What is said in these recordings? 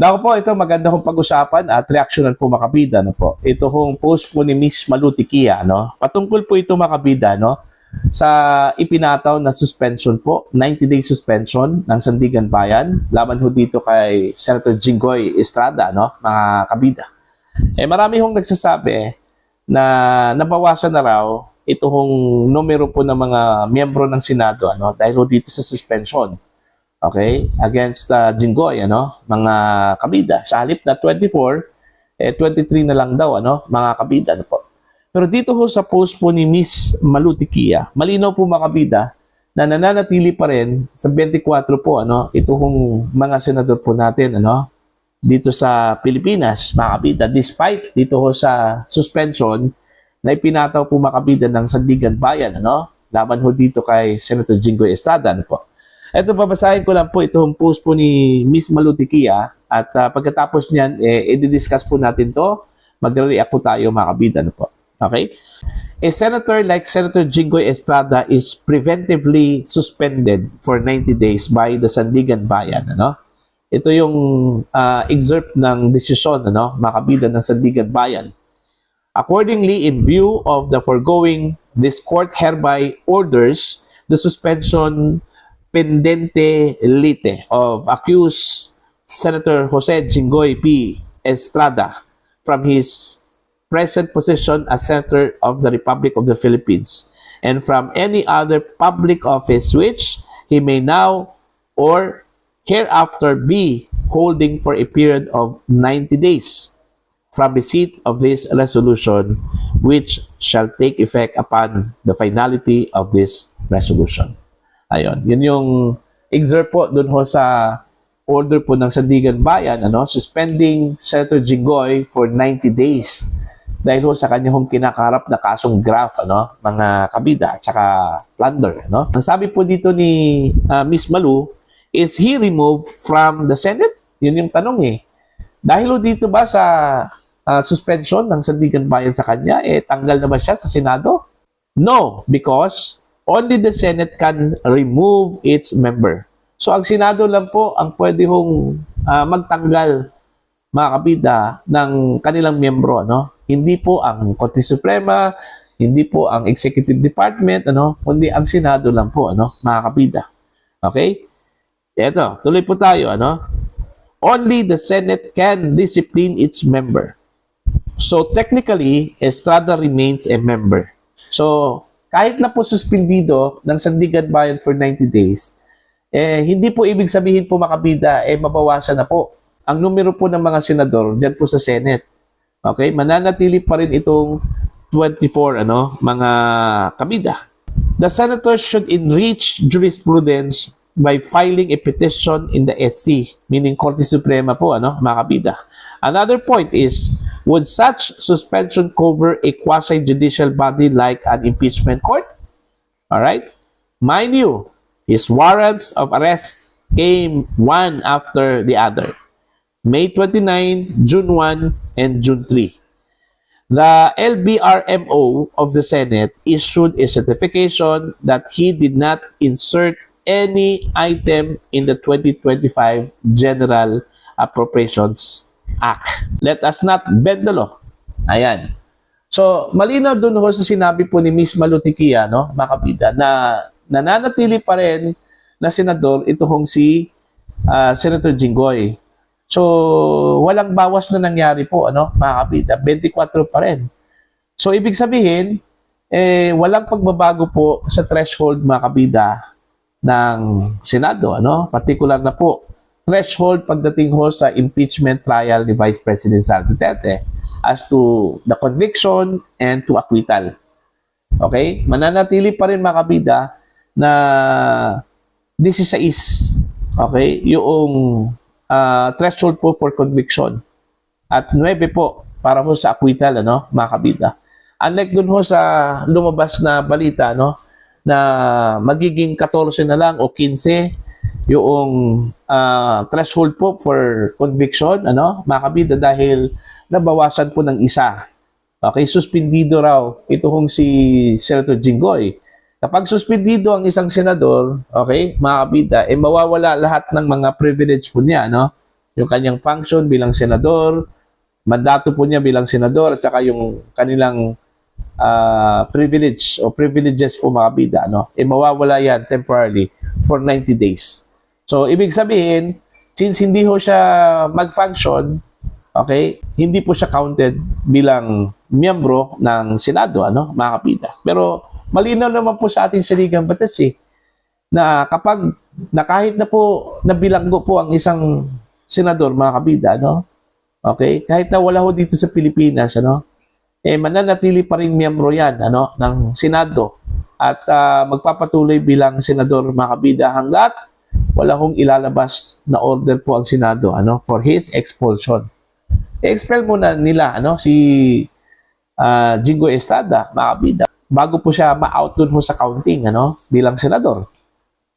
Naku po, ito maganda kong pag-usapan at reaksyonan po makabida. No po. Ito hong post po ni Miss Maluti Kia. No? Patungkol po ito makabida no? Sa ipinataw na suspension po, 90-day suspension ng Sandigan Bayan. Laban ho dito kay Senator Jinggoy Estrada, no? Mga kabida. Marami hong nagsasabi na nabawasan na raw ito hong numero po ng mga miyembro ng Senado dahil ho dito sa suspension. Okay? Against Jinggoy, mga kabida. Sa halip na 24, 23 na lang daw, mga kabida. Po. Pero dito ho sa post po ni Miss Maluti Kia, malinaw po mga kabida na nananatili pa rin sa 24 po, ito hong mga senador po natin, dito sa Pilipinas, mga kabida. Despite dito ho sa suspension na ipinataw po mga kabida ng Sandigan Bayan, laban ho dito kay Senator Jinggoy Estrada, po. Ito, babasahin ko lang po itong post po ni Miss Maluti Kia at pagkatapos niyan, i-discuss po natin to. Magre-react po tayo mga kabida po. Okay? A senator like Senator Jinggoy Estrada is preventively suspended for 90 days by the Sandigan Bayan. Ito yung excerpt ng desisyon mga kabida ng Sandigan Bayan. Accordingly, in view of the foregoing, this court hereby orders the suspension pendente lite of accused Senator Jose Jinggoy P. Estrada from his present position as Senator of the Republic of the Philippines and from any other public office which he may now or hereafter be holding for a period of 90 days from receipt of this resolution, which shall take effect upon the finality of this resolution. Ayun, yun yung excerpt po dun ho sa order po ng Sandigan Bayan, suspending Senator Jinggoy for 90 days dahil ho sa kanyang kinakaharap na kasong graft, mga kabida at saka plunder. Ang sabi po dito ni Miss Malu, is he removed from the Senate? Yun yung tanong eh. Dahil ho dito ba sa suspension ng Sandigan Bayan sa kanya, tanggal na ba siya sa Senado? No, because only the Senate can remove its member. So, ang Senado lang po ang pwede hong magtanggal, mga kabida, ng kanilang miyembro. Hindi po ang Korte Suprema, hindi po ang Executive Department, kundi ang Senado lang po, mga kabida. Okay? Ito, tuloy po tayo. Only the Senate can discipline its member. So, technically, Estrada remains a member. So, kahit na po suspendido ng Sandigan Bayan for 90 days, hindi po ibig sabihin po makabida, mabawasan na po ang numero po ng mga senador dyan po sa Senate. Okay? Mananatili pa rin itong 24, mga kabida. The senators should enrich jurisprudence by filing a petition in the SC, meaning Korte Suprema po, mga kabida. Another point is, would such suspension cover a quasi-judicial body like an impeachment court? All right? Mind you, his warrants of arrest came one after the other. May 29, June 1, and June 3. The LBRMO of the Senate issued a certification that he did not insert any item in the 2025 General Appropriations Act. Let us not bend the law. Ayan. So, malinaw dun ho sa sinabi po ni Miss Maluti Kia, mga kabida, na nananatili pa rin na senador ito hong si Senator Jinggoy. So, walang bawas na nangyari po, mga kabida, 24 pa rin. So, ibig sabihin, walang pagbabago po sa threshold, mga kabida, ng Senado, particular na po threshold pagdating ho sa impeachment trial ni Vice President Sara Duterte as to the conviction and to acquittal. Okay? Mananatili pa rin mga kabida na 16, okay, yung threshold po for conviction at 9 po para ho sa acquittal, mga kabida. Unlike dun ho sa lumabas na balita, na magiging 14 na lang o 15 yung threshold po for conviction, mga kabida, dahil nabawasan po ng isa. Okay, suspendido raw ito hong si Senator Jinggoy. Kapag suspendido ang isang senador, okay, mga kabida, mawawala lahat ng mga privilege po niya, Yung kanyang function bilang senador, mandato po niya bilang senador, at saka yung kanilang privilege o privileges po mga kabida, ano? Mawawala yan temporarily for 90 days. So, ibig sabihin, since hindi ho siya mag-function, okay, hindi po siya counted bilang miyembro ng Senado, ano, mga kabida. Pero, malinaw naman po sa ating saligang batas na kapag na kahit na po nabilanggo po ang isang senador, mga kabida, no? Okay? Kahit na wala ho dito sa Pilipinas, ano? Mananatili pa rin miyembro yan, ano, ng Senado at magpapatuloy bilang senador, mga kabida, hanggat wala hong ilalabas na order po ang Senado, ano, for his expulsion. I-expel muna nila, ano, si Jingo Estrada, mga kabida, bago po siya ma-out dun ho sa counting, ano, bilang senador.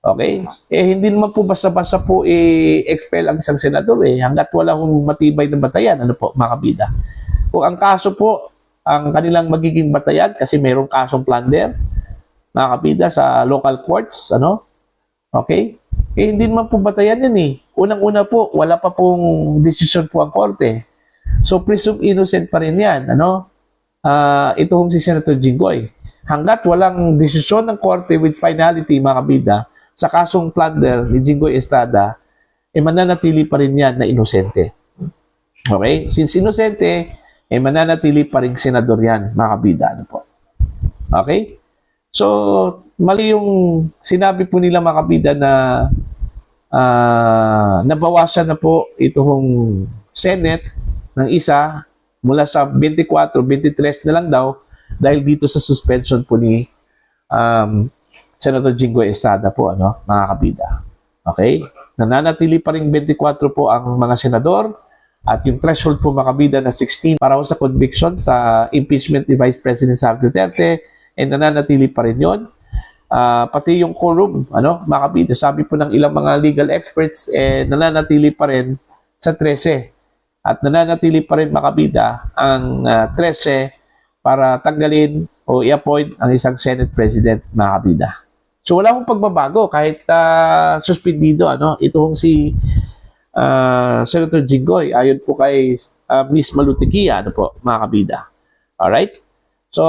Okay? Hindi naman po basta-basta po i-expel ang isang senador hanggat wala hong matibay na batayan, ano po, mga kabida. Kung ang kaso po, ang kanilang magiging batayan kasi mayroong kasong plunder, mga kabida, sa local courts, ano? Okay? Hindi naman po batayan yan Unang-una po, wala pa pong decision po ang korte. So, presumed innocent pa rin yan, ano? Ito hong si Senator Jinggoy. Hanggat walang desisyon ng korte with finality, mga kabida, sa kasong plunder ni Jingoy Estrada, mananatili pa rin yan na inosente. Okay? Since inosente, mananatili pa rin senador yan, mga kabida. Ano po? Okay? So, mali yung sinabi po nila, mga kabida, na nabawasan na po itong Senate ng isa mula sa 24, 23 na lang daw dahil dito sa suspension po ni Senator Jingoy Estrada po, ano, mga kabida. Okay? Nananatili pa rin 24 po ang mga senador at yung threshold po, mga kabida, na 16 para sa conviction sa impeachment ni Vice President Sara Duterte, nananatili pa rin yun. Pati yung quorum, ano, mga kabida, sabi po ng ilang mga legal experts, nananatili pa rin sa 13. At nananatili pa rin, mga kabida, ang 13 para tanggalin o i-appoint ang isang Senate President, mga kabida. So wala akong pagbabago kahit suspendido, ano, itong si Senator Jinggoy ayon po kay Miss Malutikia, ano po, mga kabida. Alright? So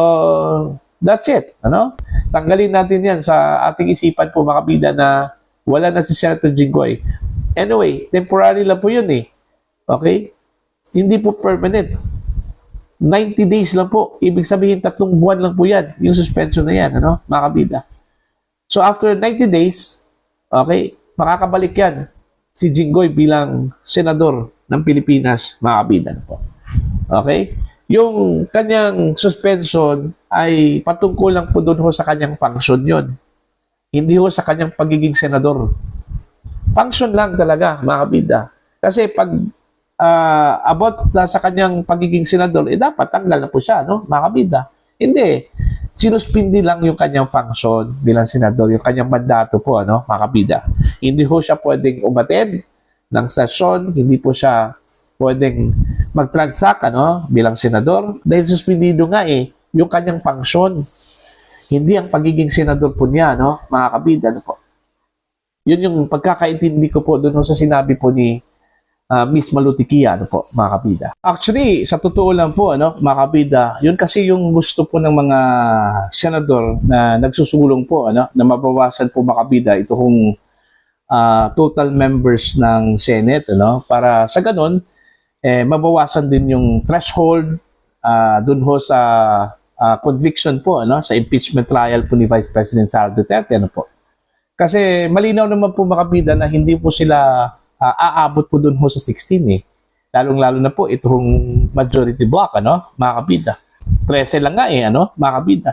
that's it, ano? Tanggalin natin yan sa ating isipan po, mga kabida, na wala na si Senator Jinggoy. Anyway, temporary lang po yun Okay? Hindi po permanent. 90 days lang po. Ibig sabihin 3 buwan lang po yan. Yung suspension na yan, ano, mga kabida. So after 90 days, okay, makakabalik yan si Jinggoy bilang senador ng Pilipinas, mga kabida, po. Okay? Yung kanyang suspension ay patungkol lang po doon ho sa kanyang function yon. Hindi ho sa kanyang pagiging senador. Function lang talaga, mga kabida. Kasi pag about sa kanyang pagiging senador, dapat tanggal na po siya, no, mga kabida. Hindi. Sinuspindi lang yung kanyang function bilang senador, yung kanyang mandato po, ano, mga kabida. Hindi ho siya pwedeng umattend ng session, hindi po siya pwedeng mag-transact, ano, bilang senador, dahil suspindido nga yung kanyang function. Hindi ang pagiging senador po niya, no, mga kabida, ano po. Yun yung pagkakaintindi ko po doon sa sinabi po ni Miss Malutikia, ano po, mga kabida. Actually, sa totoo lang po, ano, mga kabida, yun kasi yung gusto po ng mga senador na nagsusulong po, ano, na mabawasan po, mga kabida, itong total members ng Senate, ano, para sa ganun, mabawasan din yung threshold dun ho sa conviction po, ano, sa impeachment trial po ni Vice President Sara Duterte, ano po. Kasi malinaw naman po, mga kabida, na hindi po sila aabot po dun ho sa 16 Lalong-lalo na po itong majority block, ano, mga kabida. 13 lang nga ano, mga kabida.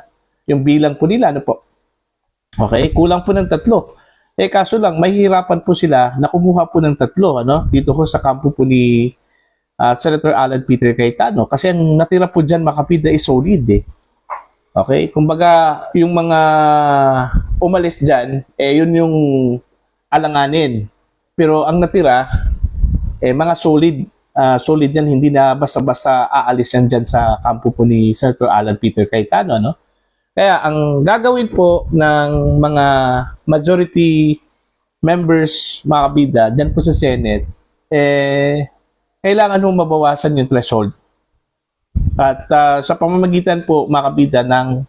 Yung bilang po nila, ano po. Okay, kulang po ng 3. Kaso lang, mahihirapan po sila na kumuha po ng 3, ano, dito ho sa kampo po ni Senator Alan Peter Cayetano. Kasi ang natira po dyan, mga kabida, is solid Okay, kumbaga, yung mga umalis dyan, yun yung alanganin. Pero ang natira, mga solid yan, hindi na basta-basta aalis yan dyan sa kampo po ni Senator Alan Peter Cayetano, no? Kaya ang gagawin po ng mga majority members, mga kabida, dyan po sa Senate, kailangan hong mabawasan yung threshold. At sa pamamagitan po, mga kabida, ng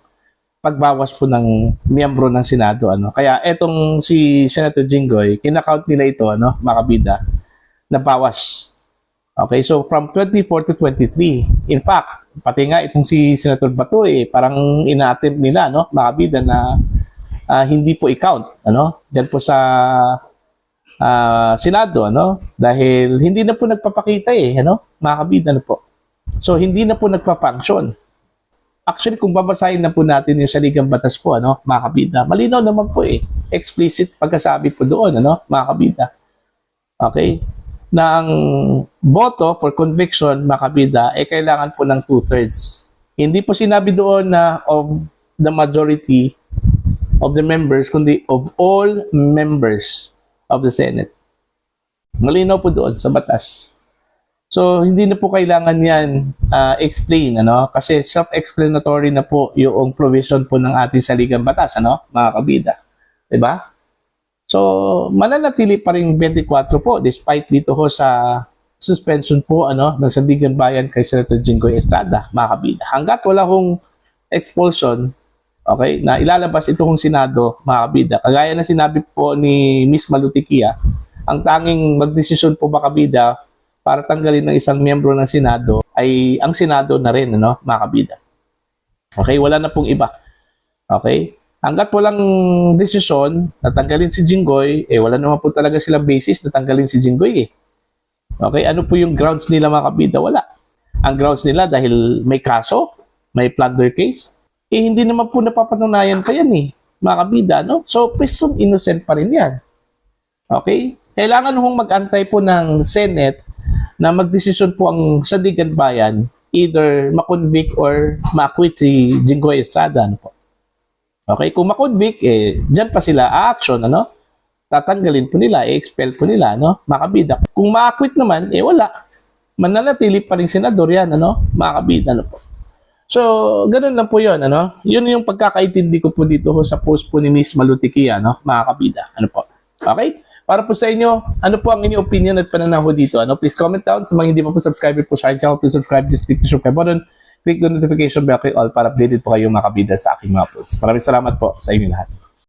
pagbawas po ng miyembro ng Senado. Kaya etong si Senator Jinggoy, kinakount nila ito, mga kabida, na bawas. Okay, so from 24 to 23. In fact, pati nga itong si Senator Bato, parang ina-attempt nila, mga kabida, na hindi po i-count, dyan po sa Senado, dahil hindi na po nagpapakita, mga kabida, po. So, hindi na po nagpa-function. Actually, kung babasahin na po natin yung saligang batas po, mga kabida, malinaw naman po explicit pagkasabi po doon, mga kabida. Okay? Na ang boto for conviction, mga kabida, kailangan po ng 2/3. Hindi po sinabi doon na of the majority of the members, kundi of all members of the Senate. Malinaw po doon sa batas. So, hindi na po kailangan yan explain, kasi self-explanatory na po yung provision po ng ating saligang batas, mga kabida. Diba? So, mananatili pa rin 24 po despite dito ho sa suspension po ng Sandigan Bayan kay Senator Jinggoy Estrada, mga kabida. Hanggat wala hong expulsion, okay, na ilalabas ito kong Senado, mga kabida. Kagaya na sinabi po ni Miss Malutikia, ang tanging magdesisyon po, mga kabida, para tanggalin ng isang miyembro ng Senado ay ang Senado na rin, mga kabida. Okay, wala na pong iba. Okay? Hanggat walang desisyon na tanggalin si Jinggoy, wala naman po talaga silang basis na tanggalin si Jinggoy. Okay, ano po yung grounds nila, mga kabida? Wala. Ang grounds nila dahil may kaso, may plunder case, hindi naman po napapatunayan pa yan, mga kabida, So, presumed innocent pa rin yan. Okay? Kailangan hong mag-antay po ng Senate na magdesisyon po ang Sandigan Bayan, either makonvict or ma-acquit si Jinggoy Estrada. Po. Okay, kung makonvict, dyan pa sila action, tatanggalin po nila, expel po nila, makabida. Kung ma-acquit naman, wala. Mananatili pa rin senador yan, makabida, po. So, ganun lang po yun, Yun yung pagkakaintindi ko po dito sa post po ni Miss Malutikia, makabida, po. Okay? Para po sa inyo, ano po ang inyong opinion at pananaw dito? Please comment down. Sa mga hindi pa po subscriber po sa aking channel, please subscribe. Just click the subscribe button. Click the notification bell kay all para updated po kayo, mga kabida, sa aking mga uploads. Maraming salamat po sa inyo lahat.